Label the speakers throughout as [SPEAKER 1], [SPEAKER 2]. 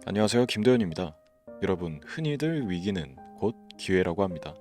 [SPEAKER 1] 안녕하세요, 김도현입니다. 여러분, 흔히들 위기는 곧 기회라고 합니다.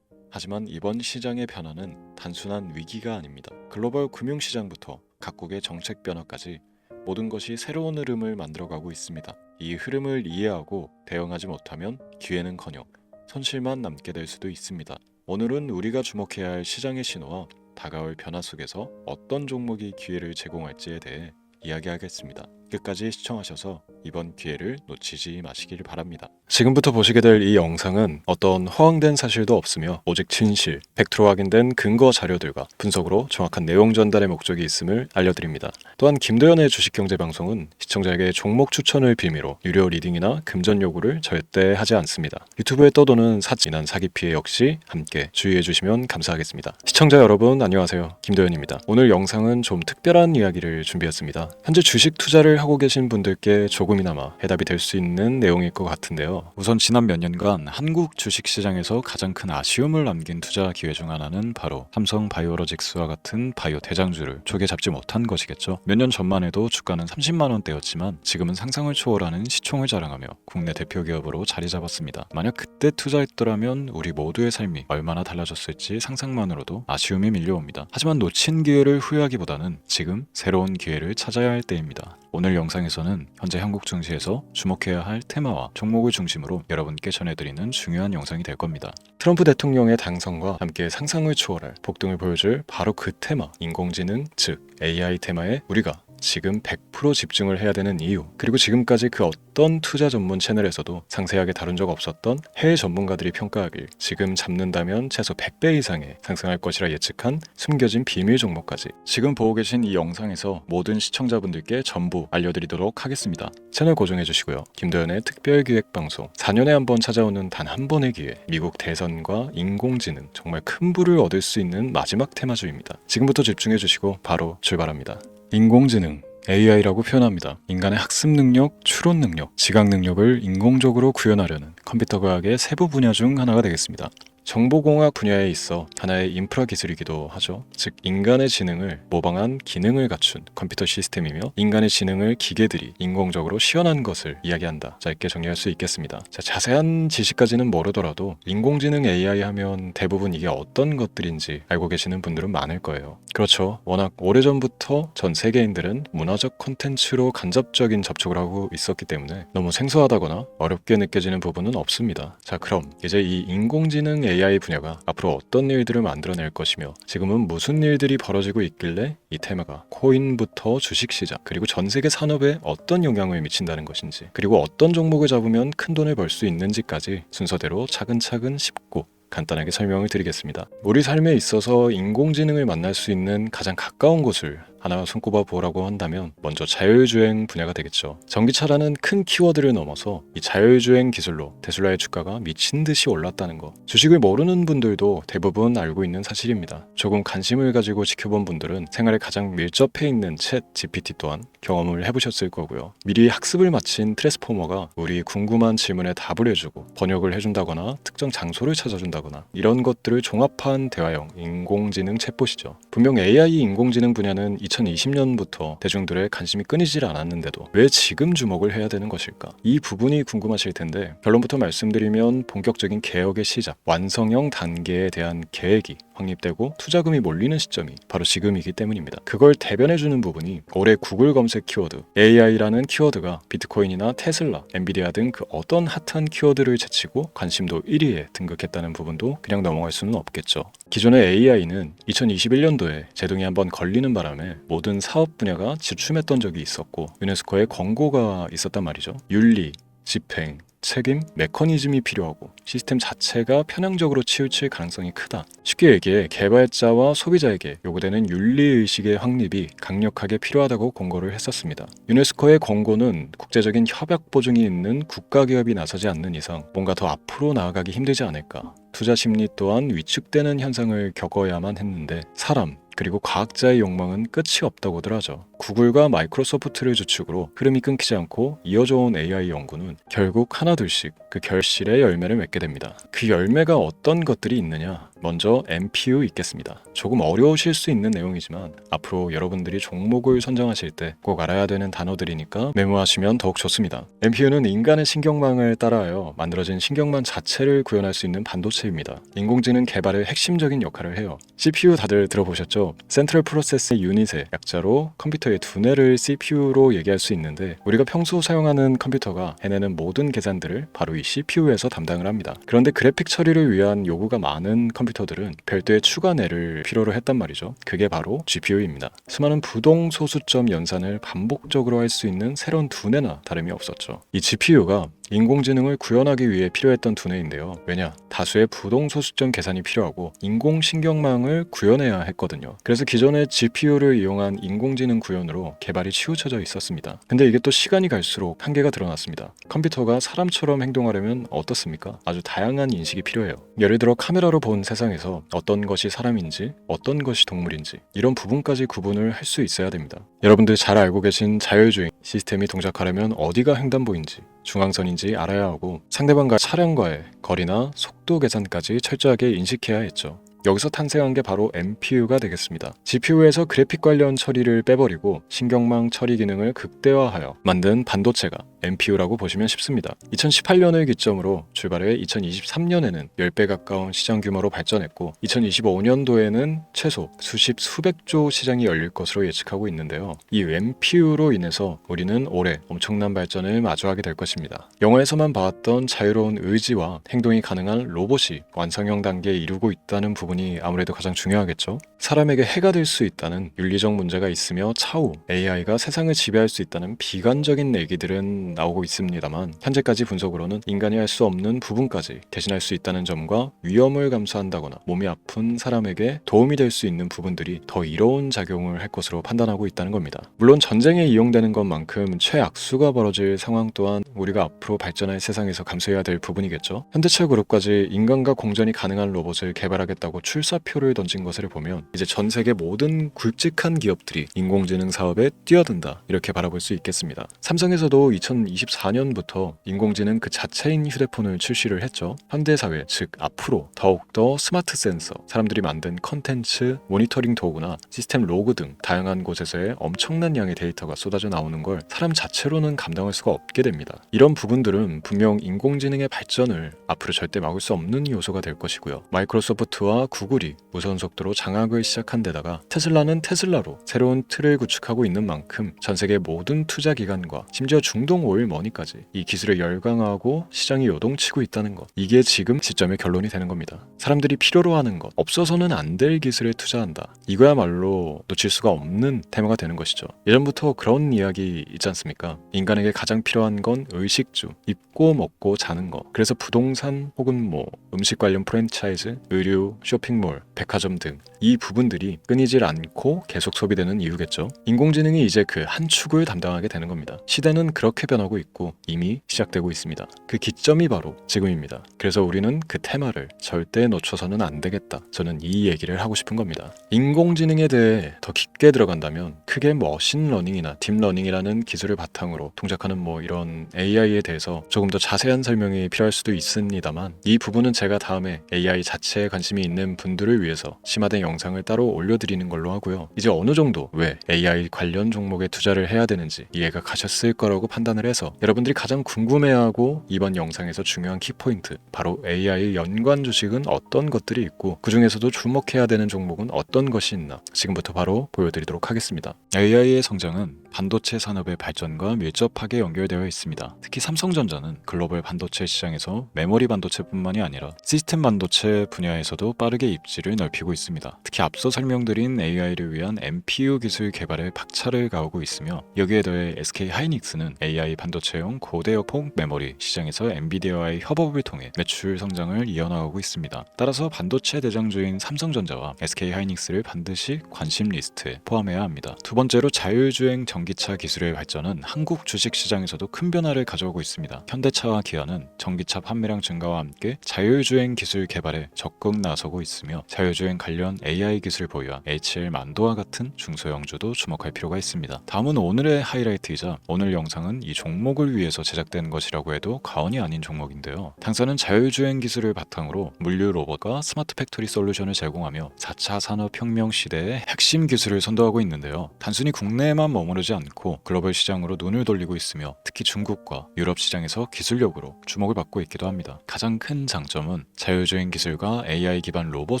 [SPEAKER 1] 하지만 이번 시장의 변화는 단순한 위기가 아닙니다. 글로벌 금융시장부터 각국의 정책 변화까지 모든 것이 새로운 흐름을 만들어가고 있습니다. 이 흐름을 이해하고 대응하지 못하면 기회는커녕 손실만 남게 될 수도 있습니다. 오늘은 우리가 주목해야 할 시장의 신호와 다가올 변화 속에서 어떤 종목이 기회를 제공할지에 대해 이야기하겠습니다. 끝까지 시청하셔서 이번 기회를 놓치지 마시길 바랍니다. 지금부터 보시게 될 이 영상은 어떤 허황된 사실도 없으며 오직 진실, 100% 확인된 근거 자료들과 분석으로 정확한 내용 전달의 목적이 있음을 알려드립니다. 또한 김도현의 주식경제방송은 시청자에게 종목 추천을 빌미로 유료 리딩이나 금전 요구를 절대 하지 않습니다. 유튜브에 떠도는 사진한 사기 피해 역시 함께 주의해 주시면 감사하겠습니다. 시청자 여러분 안녕하세요, 김도현입니다. 오늘 영상은 좀 특별한 이야기를 준비했습니다. 현재 주식 투자를 하고 계신 분들께 조금이나마 해답이 될 수 있는 내용일 것 같은데요. 우선 지난 몇 년간 한국 주식시장에서 가장 큰 아쉬움을 남긴 투자 기회 중 하나는 바로 삼성바이오로직스와 같은 바이오 대장주를 조개 잡지 못한 것이겠죠. 몇 년 전만 해도 주가는 30만 원대였지만 지금은 상상을 초월하는 시총을 자랑하며 국내 대표 기업으로 자리 잡았습니다. 만약 그때 투자했더라면 우리 모두의 삶이 얼마나 달라졌을지 상상만으로도 아쉬움이 밀려옵니다. 하지만 놓친 기회를 후회하기보다는 지금 새로운 기회를 찾아야 할 때입니다. 오늘 영상에서는 현재 한국 증시에서 주목해야 할 테마와 종목을 중심으로 여러분께 전해드리는 중요한 영상이 될 겁니다. 트럼프 대통령의 당선과 함께 상상을 초월할 폭등을 보여줄 바로 그 테마, 인공지능, 즉 AI 테마에 우리가 지금 100% 집중을 해야 되는 이유, 그리고 지금까지 그 어떤 투자 전문 채널에서도 상세하게 다룬 적 없었던 해외 전문가들이 평가하길 지금 잡는다면 최소 100배 이상의 상승할 것이라 예측한 숨겨진 비밀 종목까지 지금 보고 계신 이 영상에서 모든 시청자분들께 전부 알려드리도록 하겠습니다. 채널 고정해 주시고요. 김도현의 특별기획방송 4년에 한 번 찾아오는 단 한 번의 기회, 미국 대선과 인공지능, 정말 큰 부를 얻을 수 있는 마지막 테마주입니다. 지금부터 집중해 주시고 바로 출발합니다. 인공지능, AI라고 표현합니다. 인간의 학습 능력, 추론 능력, 지각 능력을 인공적으로 구현하려는 컴퓨터 과학의 세부 분야 중 하나가 되겠습니다. 정보공학 분야에 있어 하나의 인프라 기술이기도 하죠. 즉 인간의 지능을 모방한 기능을 갖춘 컴퓨터 시스템이며 인간의 지능을 기계들이 인공적으로 시연한 것을 이야기한다. 짧게 정리할 수 있겠습니다. 자세한 지식까지는 모르더라도 인공지능 AI 하면 대부분 이게 어떤 것들인지 알고 계시는 분들은 많을 거예요. 그렇죠. 워낙 오래전부터 전 세계인들은 문화적 콘텐츠로 간접적인 접촉을 하고 있었기 때문에 너무 생소하다거나 어렵게 느껴지는 부분은 없습니다. 자, 그럼 이제 이 인공지능 AI 분야가 앞으로 어떤 일들을 만들어낼 것이며 지금은 무슨 일들이 벌어지고 있길래 이 테마가 코인부터 주식시장 그리고 전 세계 산업에 어떤 영향을 미친다는 것인지, 그리고 어떤 종목을 잡으면 큰 돈을 벌 수 있는지까지 순서대로 차근차근 짚고 간단하게 설명을 드리겠습니다. 우리 삶에 있어서 인공지능을 만날 수 있는 가장 가까운 곳을 하나 손꼽아 보라고 한다면 먼저 자율주행 분야가 되겠죠. 전기차라는 큰 키워드를 넘어서 이 자율주행 기술로 테슬라의 주가가 미친 듯이 올랐다는 거, 주식을 모르는 분들도 대부분 알고 있는 사실입니다. 조금 관심을 가지고 지켜본 분들은 생활에 가장 밀접해 있는 챗 GPT 또한 경험을 해보셨을 거고요. 미리 학습을 마친 트랜스포머가 우리 궁금한 질문에 답을 해주고 번역을 해준다거나 특정 장소를 찾아준다거나 이런 것들을 종합한 대화형 인공지능 챗봇이죠. 분명 AI 인공지능 분야는 2020년부터 대중들의 관심이 끊이질 않았는데도 왜 지금 주목을 해야 되는 것일까? 이 부분이 궁금하실 텐데 결론부터 말씀드리면 본격적인 개혁의 시작, 완성형 단계에 대한 계획이 확립되고 투자금이 몰리는 시점이 바로 지금이기 때문입니다. 그걸 대변해주는 부분이 올해 구글 검색 키워드 AI라는 키워드가 비트코인이나 테슬라, 엔비디아 등 그 어떤 핫한 키워드를 제치고 관심도 1위에 등극했다는 부분도 그냥 넘어갈 수는 없겠죠. 기존의 AI는 2021년도에 제동이 한번 걸리는 바람에 모든 사업 분야가 주춤했던 적이 있었고 유네스코의 권고가 있었단 말이죠. 윤리, 집행, 책임, 메커니즘이 필요하고 시스템 자체가 편향적으로 치우칠 가능성이 크다. 쉽게 얘기해 개발자와 소비자에게 요구되는 윤리의식의 확립이 강력하게 필요하다고 권고를 했었습니다. 유네스코의 권고는 국제적인 협약 보증이 있는 국가기업이 나서지 않는 이상 뭔가 더 앞으로 나아가기 힘들지 않을까. 투자 심리 또한 위축되는 현상을 겪어야만 했는데 사람, 그리고 과학자의 욕망은 끝이 없다고들 하죠. 구글과 마이크로소프트를 주축으로 흐름이 끊기지 않고 이어져온 AI 연구는 결국 하나둘씩 그 결실의 열매를 맺게 됩니다. 그 열매가 어떤 것들이 있느냐? 먼저 MPU 있겠습니다. 조금 어려우실 수 있는 내용이지만 앞으로 여러분들이 종목을 선정하실 때 꼭 알아야 되는 단어들이니까 메모하시면 더욱 좋습니다. MPU는 인간의 신경망을 따라하여 만들어진 신경망 자체를 구현할 수 있는 반도체입니다. 인공지능 개발의 핵심적인 역할을 해요. CPU 다들 들어보셨죠? 센트럴 프로세스 유닛의 약자로 컴퓨터의 두뇌를 CPU로 얘기할 수 있는데 우리가 평소 사용하는 컴퓨터가 해내는 모든 계산들을 바로 이 CPU에서 담당을 합니다. 그런데 그래픽 처리를 위한 요구가 많은 컴퓨터들은 별도의 추가 뇌를 필요로 했단 말이죠. 그게 바로 GPU입니다. 수많은 부동 소수점 연산을 반복적으로 할 수 있는 새로운 두뇌나 다름이 없었죠. 이 GPU가 인공지능을 구현하기 위해 필요했던 두뇌인데요. 왜냐? 다수의 부동소수점 계산이 필요하고 인공신경망을 구현해야 했거든요. 그래서 기존의 GPU를 이용한 인공지능 구현으로 개발이 치우쳐져 있었습니다. 근데 이게 또 시간이 갈수록 한계가 드러났습니다. 컴퓨터가 사람처럼 행동하려면 어떻습니까? 아주 다양한 인식이 필요해요. 예를 들어 카메라로 본 세상에서 어떤 것이 사람인지 어떤 것이 동물인지 이런 부분까지 구분을 할 수 있어야 됩니다. 여러분들이 잘 알고 계신 자율주행 시스템이 동작하려면 어디가 횡단보인지 중앙선인지 알아야 하고 상대방과 차량과의 거리나 속도 계산까지 철저하게 인식해야 했죠. 여기서 탄생한 게 바로 MPU가 되겠습니다. GPU에서 그래픽 관련 처리를 빼버리고 신경망 처리 기능을 극대화하여 만든 반도체가 MPU라고 보시면 쉽습니다. 2018년을 기점으로 출발해 2023년에는 10배 가까운 시장 규모로 발전했고 2025년도에는 최소 수백조 시장이 열릴 것으로 예측하고 있는데요. 이 MPU로 인해서 우리는 올해 엄청난 발전을 마주하게 될 것입니다. 영화에서만 봐왔던 자유로운 의지와 행동이 가능한 로봇이 완성형 단계에 이르고 있다는 부분이 아무래도 가장 중요하겠죠. 사람에게 해가 될 수 있다는 윤리적 문제가 있으며 차후 AI가 세상을 지배할 수 있다는 비관적인 얘기들은 나오고 있습니다만 현재까지 분석으로는 인간이 할 수 없는 부분까지 대신할 수 있다는 점과 위험을 감수한다거나 몸이 아픈 사람에게 도움이 될 수 있는 부분들이 더 이로운 작용을 할 것으로 판단하고 있다는 겁니다. 물론 전쟁에 이용되는 것만큼 최악수가 벌어질 상황 또한 우리가 앞으로 발전할 세상에서 감수해야 될 부분이겠죠. 현대차 그룹까지 인간과 공전이 가능한 로봇을 개발하겠다고 출사표를 던진 것을 보면 이제 전 세계 모든 굵직한 기업들이 인공지능 사업에 뛰어든다 이렇게 바라볼 수 있겠습니다. 삼성에서도 2024년부터 인공지능 그 자체인 휴대폰을 출시를 했죠. 현대사회 즉 앞으로 더욱더 스마트 센서, 사람들이 만든 컨텐츠, 모니터링 도구나 시스템 로그 등 다양한 곳에서의 엄청난 양의 데이터가 쏟아져 나오는 걸 사람 자체로는 감당할 수가 없게 됩니다. 이런 부분들은 분명 인공지능의 발전을 앞으로 절대 막을 수 없는 요소가 될 것이고요. 마이크로소프트와 구글이 무선 속도로 장악을 시작한 데다가 테슬라는 테슬라로 새로운 틀을 구축하고 있는 만큼 전 세계 모든 투자 기관과 심지어 중동 오일 머니까지 이 기술에 열광하고 시장이 요동치고 있다는 것, 이게 지금 시점의 결론이 되는 겁니다. 사람들이 필요로 하는 것, 없어서는 안 될 기술에 투자한다. 이거야말로 놓칠 수가 없는 테마가 되는 것이죠. 예전부터 그런 이야기 있지 않습니까? 인간에게 가장 필요한 건 의식주, 입고 먹고 자는 것. 그래서 부동산 혹은 음식 관련 프랜차이즈, 의류, 쇼핑몰, 백화점 등 이 부분들이 끊이질 않고 계속 소비되는 이유겠죠. 인공지능이 이제 그 한 축을 담당하게 되는 겁니다. 시대는 그렇게 변하고 있고 이미 시작되고 있습니다. 그 기점이 바로 지금입니다. 그래서 우리는 그 테마를 절대 놓쳐서는 안 되겠다. 저는 이 얘기를 하고 싶은 겁니다. 인공지능에 대해 더 깊게 들어간다면 크게 머신러닝이나 딥러닝이라는 기술을 바탕으로 동작하는 이런 AI에 대해서 조금 더 자세한 설명이 필요할 수도 있습니다만 이 부분은 제가 다음에 AI 자체에 관심이 있는 분들을 위해서 심화된 영상을 따로 올려드리는 걸로 하고요. 이제 어느 정도 왜 AI 관련 종목에 투자를 해야 되는지 이해가 가셨을 거라고 판단을 해서 여러분들이 가장 궁금해하고 이번 영상에서 중요한 키포인트, 바로 AI 연관 주식은 어떤 것들이 있고 그 중에서도 주목해야 되는 종목은 어떤 것이 있나 지금부터 바로 보여드리도록 하겠습니다. AI의 성장은 반도체 산업의 발전과 밀접하게 연결되어 있습니다. 특히 삼성전자는 글로벌 반도체 시장에서 메모리 반도체뿐만이 아니라 시스템 반도체 분야에서도 빠르게 입지를 넓히고 있습니다. 특히 앞서 설명드린 AI를 위한 MPU 기술 개발에 박차를 가하고 있으며 여기에 더해 SK 하이닉스는 AI 반도체용 고대역폭 메모리 시장에서 엔비디아와의 협업을 통해 매출 성장을 이어나가고 있습니다. 따라서 반도체 대장주인 삼성전자와 SK 하이닉스를 반드시 관심 리스트에 포함해야 합니다. 두 번째로 자율주행 전기차 기술의 발전은 한국 주식시장에서도 큰 변화를 가져오고 있습니다. 현대차와 기아는 전기차 판매량 증가와 함께 자율주행 기술 개발에 적극 나서고 있습니다. 있으며 자율주행 관련 AI 기술 보유한 HL 만도와 같은 중소형주도 주목할 필요가 있습니다. 다음은 오늘의 하이라이트이자 오늘 영상은 이 종목을 위해서 제작된 것이라고 해도 과언이 아닌 종목인데요. 당사는 자율주행 기술을 바탕으로 물류 로봇과 스마트 팩토리 솔루션을 제공하며 4차 산업혁명 시대의 핵심 기술을 선도하고 있는데요. 단순히 국내에만 머무르지 않고 글로벌 시장으로 눈을 돌리고 있으며 특히 중국과 유럽 시장에서 기술력으로 주목을 받고 있기도 합니다. 가장 큰 장점은 자율주행 기술과 AI 기반 로봇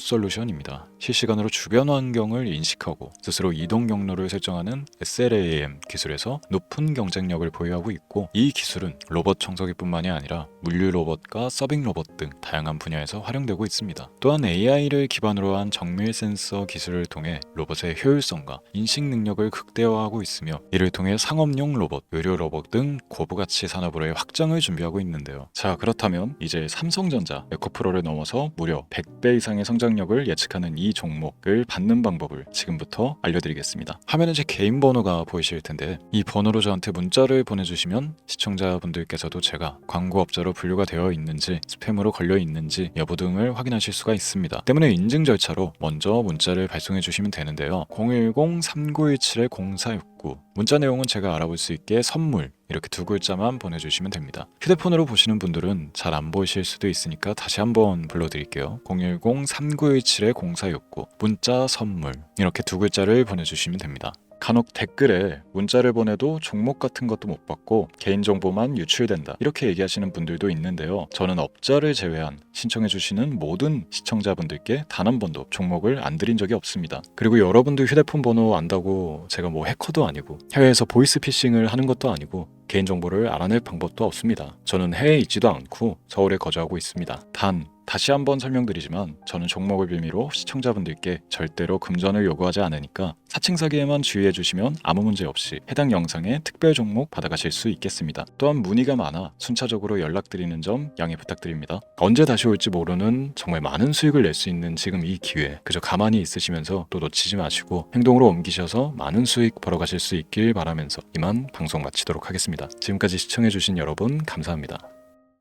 [SPEAKER 1] 솔루션입니다. 실시간으로 주변 환경을 인식하고 스스로 이동 경로를 설정하는 SLAM 기술에서 높은 경쟁력을 보유하고 있고, 이 기술은 로봇 청소기뿐만이 아니라 물류 로봇과 서빙 로봇 등 다양한 분야에서 활용되고 있습니다. 또한 AI를 기반으로 한 정밀 센서 기술을 통해 로봇의 효율성과 인식 능력을 극대화하고 있으며, 이를 통해 상업용 로봇, 의료 로봇 등 고부가치 산업으로의 확장을 준비하고 있는데요. 자, 그렇다면 이제 삼성전자 에코프로를 넘어서 무려 100배 이상의 성장력을 예측하는 이 종목을 받는 방법을 지금부터 알려드리겠습니다. 화면에 제 개인 번호가 보이실 텐데, 이 번호로 저한테 문자를 보내주시면 시청자분들께서도 제가 광고업자로 분류가 되어 있는지 스팸으로 걸려 있는지 여부 등을 확인하실 수가 있습니다. 때문에 인증 절차로 먼저 문자를 발송해 주시면 되는데요. 010-3917-0469 문자 내용은 제가 알아볼 수 있게 선물 이렇게 두 글자만 보내주시면 됩니다. 휴대폰으로 보시는 분들은 잘 안 보이실 수도 있으니까 다시 한번 불러드릴게요. 010-3917-0469 문자 선물 이렇게 두 글자를 보내주시면 됩니다. 간혹 댓글에 문자를 보내도 종목 같은 것도 못 받고 개인정보만 유출된다 이렇게 얘기하시는 분들도 있는데요. 저는 업자를 제외한 신청해주시는 모든 시청자분들께 단 한 번도 종목을 안 드린 적이 없습니다. 그리고 여러분들 휴대폰 번호 안다고 제가 뭐 해커도 아니고 해외에서 보이스피싱을 하는 것도 아니고 개인정보를 알아낼 방법도 없습니다. 저는 해외에 있지도 않고 서울에 거주하고 있습니다. 다시 한번 설명드리지만 저는 종목을 빌미로 시청자분들께 절대로 금전을 요구하지 않으니까 사칭 사기에만 주의해 주시면 아무 문제 없이 해당 영상에 특별 종목 받아가실 수 있겠습니다. 또한 문의가 많아 순차적으로 연락드리는 점 양해 부탁드립니다. 언제 다시 올지 모르는 정말 많은 수익을 낼 수 있는 지금 이 기회, 그저 가만히 있으시면서 또 놓치지 마시고 행동으로 옮기셔서 많은 수익 벌어가실 수 있길 바라면서 이만 방송 마치도록 하겠습니다. 지금까지 시청해 주신 여러분 감사합니다.